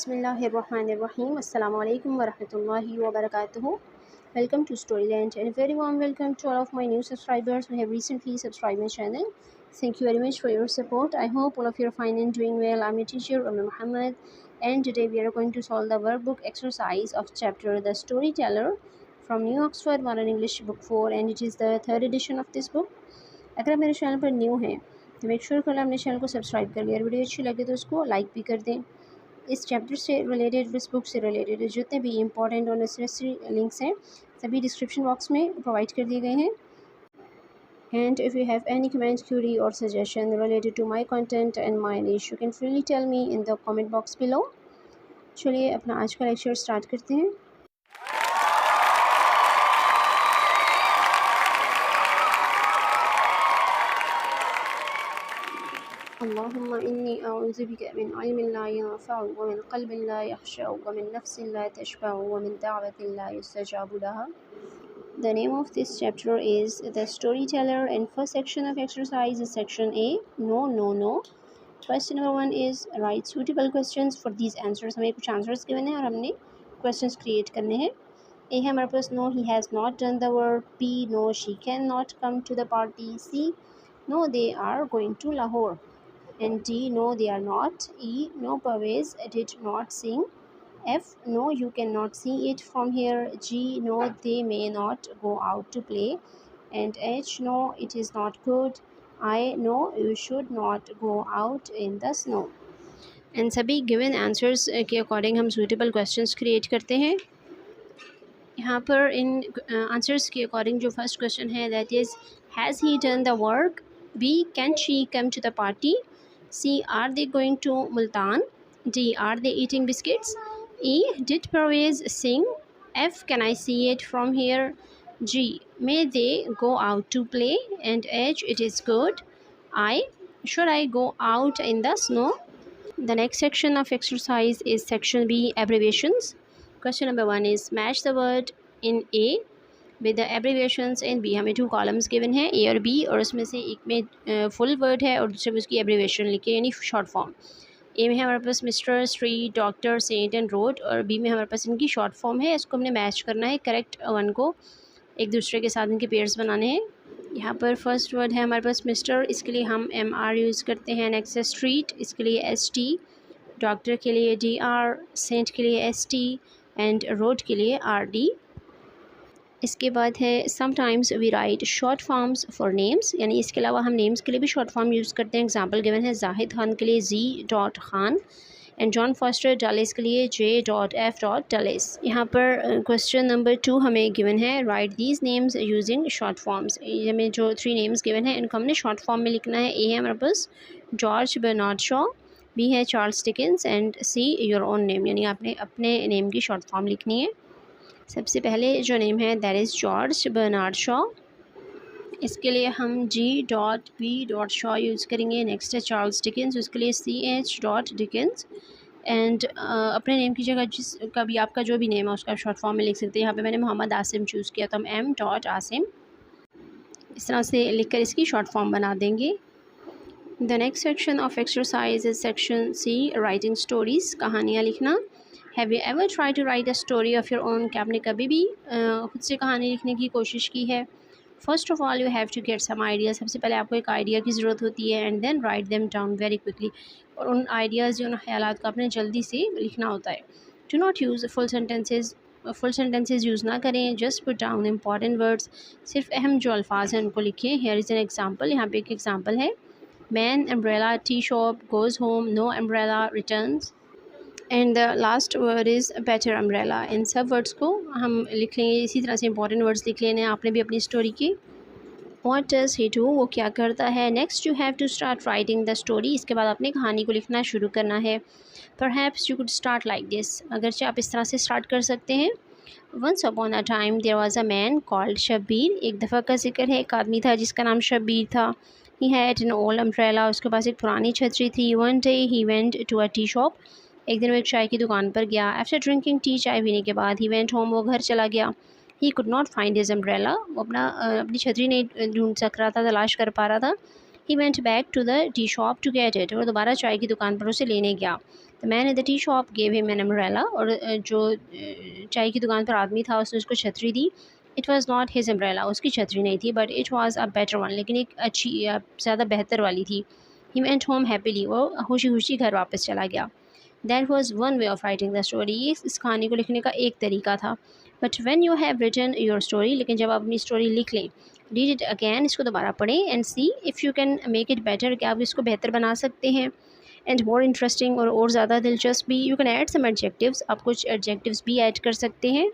Bismillahirrahmanirrahim. Assalamu alaikum wa rahmatullahi wa barakatuhu. Welcome to Storyland and a very warm welcome to all of my new subscribers who have recently subscribed my channel. Thank you very much for your support. I hope all of you are fine and doing well. I'm your teacher, Muhammad, and today we are going to solve the workbook exercise of chapter The Storyteller from New Oxford Modern English Book 4, and it is the third edition of this book. अगर आप मेरे channel पर new हैं तो make sure कर अपने channel को subscribe कर लिया और वीडियो अच्छी लगे तो उसको लाइक भी कर दें। इस चैप्टर से रिलेटेड, इस बुक से रिलेटेड जितने भी इंपॉर्टेंट और नेसेसरी लिंक्स हैं सभी डिस्क्रिप्शन बॉक्स में प्रोवाइड कर दिए गए हैं। And if you have any comment, query or suggestion related to my content and my niche, you can freely tell me in the comment box below. चलिए अपना आज का लेक्चर स्टार्ट करते हैं। अल्लाहुम्मा इन्नी अऊज़ु बिका मिन इल्मिन ला यंफ़अु व मिन क़ल्बिन ला यख़शअउ व मिन नफ़्सिन ला तशबअु व मिन दाअवतिन ला युस्तजाबु लहा। The name of this chapter is The Storyteller, and first section of exercise is section A, No, No, No. Question number 1 is write suitable questions for these answers. हमें कुछ answers given हैं और हमने questions create करने हैं। A है हमारे पास No, he has not done the work. B, No, she cannot come to the party. C, No, they are going to Lahore. And D, no, they are not. E, no, Pervez did not sing. F, no, you cannot see it from here. G, no, they may not go out to play. And H, no, it is not good. I, no, you should not go out in the snow. And सभी given answers के according हम suitable questions create करते हैं। यहाँ पर इन answers के according जो फर्स्ट क्वेश्चन है that is has he done the work. B, can she come to the party. C, are they going to Multan? D, are they eating biscuits? E, did Pervez sing? F, can I see it from here? G, may they go out to play? And H, it is good. I, should I go out in the snow? The next section of exercise is section B, abbreviations. Question number 1 is match the word in A with the abbreviations in B. हमें 2 columns given है A और B, और उसमें से एक में full word है और दूसरे में उसकी एब्रीविएशन लिखी है यानी शॉर्ट फॉर्म। A में हमारे पास mister, street, doctor, saint and road, और B में हमारे पास इनकी शॉर्ट फॉर्म है। इसको हमने मैच करना है, करेक्ट वन को एक दूसरे के साथ इनके पेयर्स बनाने हैं। यहाँ पर फर्स्ट वर्ड है हमारे पास मिस्टर, इसके लिए हम MR यूज़ करते हैं। नेक्स्ट है स्ट्रीट, इसके लिए ST, डॉक्टर के लिए DR, सेंट के लिए ST एंड रोड के लिए RD। इसके बाद है sometimes we write short forms for names, यानी इसके अलावा हम नेम्स के लिए भी शॉर्ट फॉर्म यूज़ करते हैं। एग्जांपल गिवन है जाहिद खान के लिए Z. Khan and John foster Dulles के लिए J.F. डलेस। यहाँ पर क्वेश्चन नंबर 2 हमें गिवन है right these names using short forms. हमें जो 3 नेम्स गिवन है इनको हमने शॉर्ट फॉर्म में लिखना है। ए है हमारे पास जॉर्ज बर्नार्ड शॉ, बी है Charles Dickens and see your own name, यानी आपने अपने नेम की शॉर्ट फॉर्म लिखनी है। सबसे पहले जो नेम है that is George Bernard Shaw, इसके लिए हम G.B. शॉ यूज़ करेंगे। नेक्स्ट है चार्ल्स डिकेंस, उसके लिए CH. डिकेंस एंड अपने नेम की जगह जिस का भी आपका जो भी नेम है उसका शॉर्ट फॉर्म में लिख सकते हैं। यहाँ पे मैंने मोहम्मद आसिम चूज़ किया तो हम M. आसिम इस तरह से लिखकर इसकी शॉर्ट फॉर्म बना देंगे। The next section of exercise is section C, writing stories, कहानियाँ लिखना। Have you ever try to write a story of your own, क्या आपने कभी भी खुद से कहानी लिखने की कोशिश की है। First of all you have to get some idea, सबसे पहले आपको एक आइडिया की ज़रूरत होती है and then write them down very quickly, और उन आइडियाज़ उन ख्यालात को आपने जल्दी से लिखना होता है। Do not use full sentences use ना करें, just put down important words, सिर्फ अहम जो अल्फाज हैं उनको लिखें। हियर इज़ एन एग्जाम्पल, यहाँ पे एक एग्जाम्पल है man umbrella tea shop goes home, no umbrella returns and the last word is better umbrella. इन सब वर्ड्स को हम लिख लेंगे, इसी तरह से इंपॉर्टेंट वर्ड्स लिख लेने आपने भी अपनी स्टोरी की। व्हाट डज़ ही डू, वो क्या करता है। Next you have to start writing the story, इसके बाद अपने कहानी को लिखना शुरू करना है। Perhaps you could start like this, अगरचे आप इस तरह से स्टार्ट कर सकते हैं। Once upon a time there was a man called Shabbir, एक दफ़ा का जिक्र है, एक आदमी था जिसका नाम शब्बीर था। He had an old umbrella, उसके पास एक पुरानी छतरी थी। One day he went to a tea shop, एक दिन वो एक चाय की दुकान पर गया। आफ्टर ड्रिंकिंग टी, चाय पीने के बाद, ही वेंट होम, वो घर चला गया। He could not find his umbrella, वो अपनी छतरी नहीं ढूंढ सक रहा था, तलाश कर पा रहा था। He went back to the tea shop to get it. और दोबारा चाय की दुकान पर उसे लेने गया. The man at the tea shop gave him an umbrella. और जो चाय की दुकान पर आदमी था उसने उसको छतरी दी. It was not his umbrella. उसकी छतरी नहीं थी, but it was a better one. लेकिन एक अच्छी ज़्यादा बेहतर वाली थी. He went home happily. वो खुशी खुशी घर वापस चला गया. That was one way of writing the story. ये इस कहानी को लिखने का एक तरीका था. But when you have written your story, लेकिन जब आप अपनी स्टोरी लिख लें, read it again, इसको दोबारा पढ़ें and see if you can make it better, कि आप इसको बेहतर बना सकते हैं. And more interesting और ज़्यादा दिलचस्प भी, you can add some adjectives, आप कुछ adjectives भी ऐड कर सकते हैं.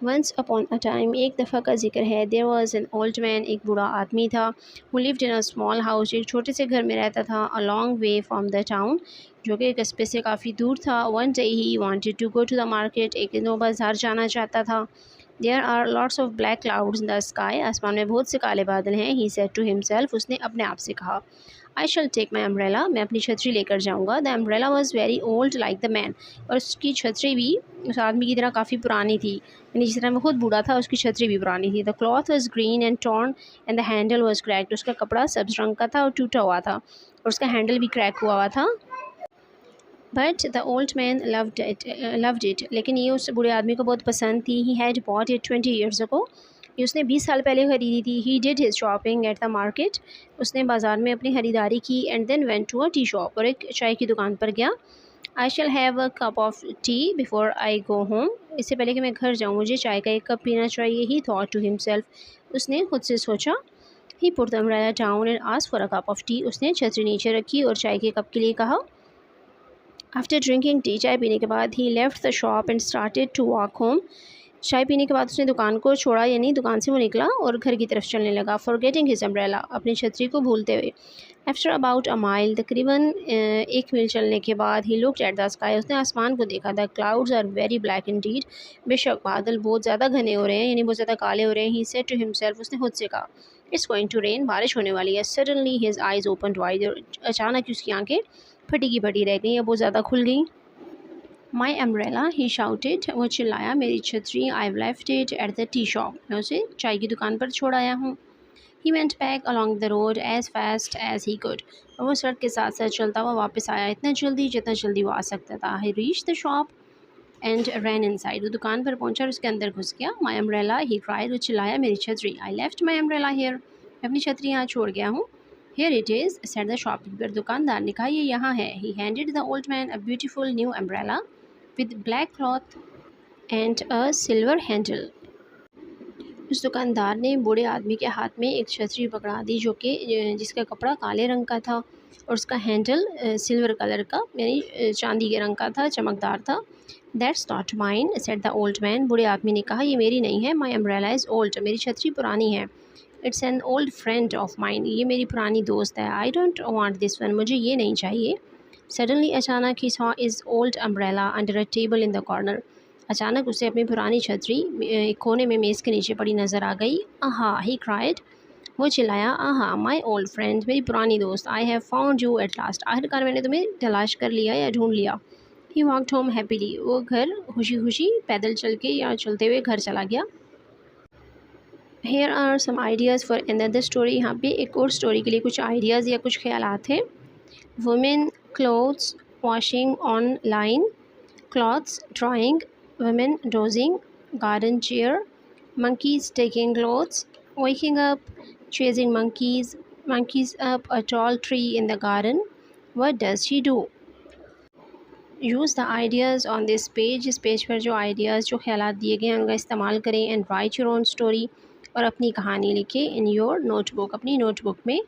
Once upon a time, एक दफ़ा का जिक्र है. There was an old man, एक बूढ़ा आदमी था. Who lived in a small house, एक छोटे से घर में रहता था. A long way from the town, जो कि कस्बे से काफ़ी दूर था. One day he wanted to go to the market, एक दिन वो बाज़ार जाना चाहता था. There are lots of black clouds in the sky, आसमान में बहुत से काले बादल हैं. He said to himself, उसने अपने आप से कहा. I shall take my umbrella, मैं अपनी छतरी लेकर जाऊँगा. The umbrella was very old like the man, और उसकी छतरी भी उस आदमी की तरह काफ़ी पुरानी थी. यानी जिस तरह वो खुद बूढ़ा था, उसकी छतरी भी पुरानी थी. The cloth was green and torn and the handle was cracked. उसका कपड़ा सब्ज़ रंग का था और टूटा हुआ था, और उसका हैंडल भी क्रैक हुआ था. But the old man loved it. लेकिन ये उस बूढ़े आदमी को बहुत पसंद थी. He had bought it 20 years ago. ये उसने 20 साल पहले ख़रीदी थी. He did his shopping at the market. उसने बाज़ार में अपनी ख़रीदारी की. And then went to a tea shop. और एक चाय की दुकान पर गया. I shall have a cup of tea before I go home. इससे पहले कि मैं घर जाऊँ मुझे चाय का एक कप पीना चाहिए. He thought to himself. उसने खुद से सोचा. He put the umbrella down and asked for a cup of tea. उसने छतरी नीचे रखी और चाय के कप के लिए कहा. After drinking tea, चाय पीने के बाद, he left the shop and started to walk home. चाय पीने के बाद उसने दुकान को छोड़ा, यानी दुकान से वो निकला और घर की तरफ चलने लगा. Forgetting his umbrella, अपनी छतरी को भूलते हुए. After about a mile, तकरीबन 1 मील चलने के बाद, he looked at the sky, उसने आसमान को देखा. The clouds are very black indeed. बेशक बादल बहुत ज़्यादा घने हो रहे हैं, यानी बहुत ज़्यादा काले हो रहे हैं. He said to himself, उसने खुद से कहा. It's going to rain, बारिश होने वाली है. Suddenly his eyes opened wide, अचानक उसकी आंखें फटी की फटी रह गई या बहुत ज़्यादा खुल गई. My umbrella, he shouted, वो चिल्लाया. मेरी छतरी, I've left it at the tea shop, मैं उसे चाय की दुकान पर छोड़ आया हूँ. He went back along the road as fast as he could. और वो सड़क के साथ साथ चलता हुआ वापस आया इतना जल्दी जितना जल्दी वो आ सकता था. He reached the shop and ran inside. वो दुकान पर पहुंचा और उसके अंदर घुस गया. My umbrella, he cried, वो चिल्लाया. मेरी छतरी, I left my umbrella here, मैं अपनी छतरी यहाँ छोड़ गया हूँ. Here it is, said the shopkeeper. दुकानदार ने कहा ये यहाँ है. He handed the old man a beautiful new umbrella with black cloth and a silver handle. उस दुकानदार ने बूढ़े आदमी के हाथ में एक छतरी पकड़ा दी जो कि जिसका कपड़ा काले रंग का था और उसका हैंडल सिल्वर कलर का यानी चांदी के रंग का था, चमकदार था. That's not mine, said the old man. बूढ़े आदमी ने कहा ये मेरी नहीं है. My umbrella is old, मेरी छतरी पुरानी है. It's an old friend of mine, ये मेरी पुरानी दोस्त है. I don't want this one, मुझे ये नहीं चाहिए. Suddenly अचानक he saw his old umbrella under a table in the corner. अचानक उसे अपनी पुरानी छतरी एक कोने में मेज़ के नीचे पड़ी नज़र आ गई. आहा, he cried, वो चिल्लाया. आहा, my old friend, मेरी पुरानी दोस्त. I have found you at last, आखिरकार मैंने तुम्हें तलाश कर लिया या ढूंढ लिया. He walked home happily, वो घर खुशी खुशी पैदल चल के या चलते हुए घर चला गया. Here are some ideas for another story. यहाँ पे एक और स्टोरी के लिए कुछ आइडियाज़ या कुछ ख्यालात हैं. Women, clothes, washing online, clothes, drawing, women, dozing, garden chair, monkeys taking clothes, waking up, chasing monkeys, monkeys up a tall tree in the garden. What does she do? Use the ideas on this page. इस page पर जो ideas जो ख्यालात दिए गए हैं उनका इस्तेमाल करें. And right your own story, और अपनी कहानी लिखें इन योर नोटबुक, अपनी नोटबुक में.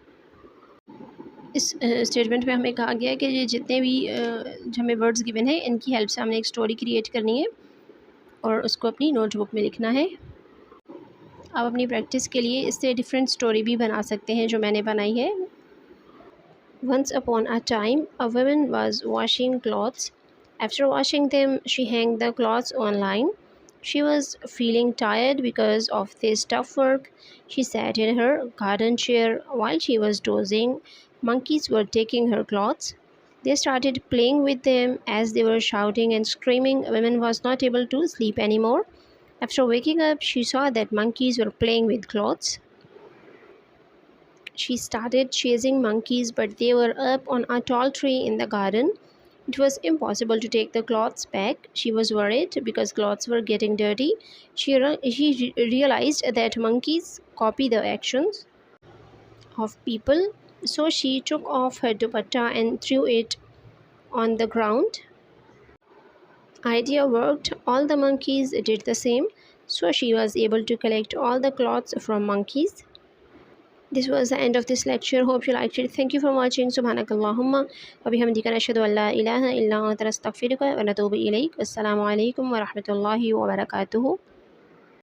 इस स्टेटमेंट में हमें कहा गया है कि ये जितने भी हमें वर्ड्स गिवन है इनकी हेल्प से हमने एक स्टोरी क्रिएट करनी है और उसको अपनी नोटबुक में लिखना है. आप अपनी प्रैक्टिस के लिए इससे डिफरेंट स्टोरी भी बना सकते हैं जो मैंने बनाई है. Once upon a time, a woman was washing clothes. After washing them, she hung the clothes online. She was feeling tired because of this tough work. She sat in her garden chair while she was dozing. Monkeys were taking her clothes. They started playing with them as they were shouting and screaming. Woman was not able to sleep anymore. After waking up, she saw that monkeys were playing with clothes. She started chasing monkeys, but they were up on a tall tree in the garden. It was impossible to take the clothes back. She was worried because clothes were getting dirty. She realized that monkeys copy the actions of people. So she took off her dupatta and threw it on the ground. Idea worked. All the monkeys did the same. So she was able to collect all the clothes from monkeys. This was the end of this lecture. Hope you liked it. Thank you for watching. Subhanakallahumma wa bihamdika nashhadu an la ilaha illa anta nastaghfiruka wa natubu ilayk. Assalamu alaikum wa rahmatullahi wa barakatuhu.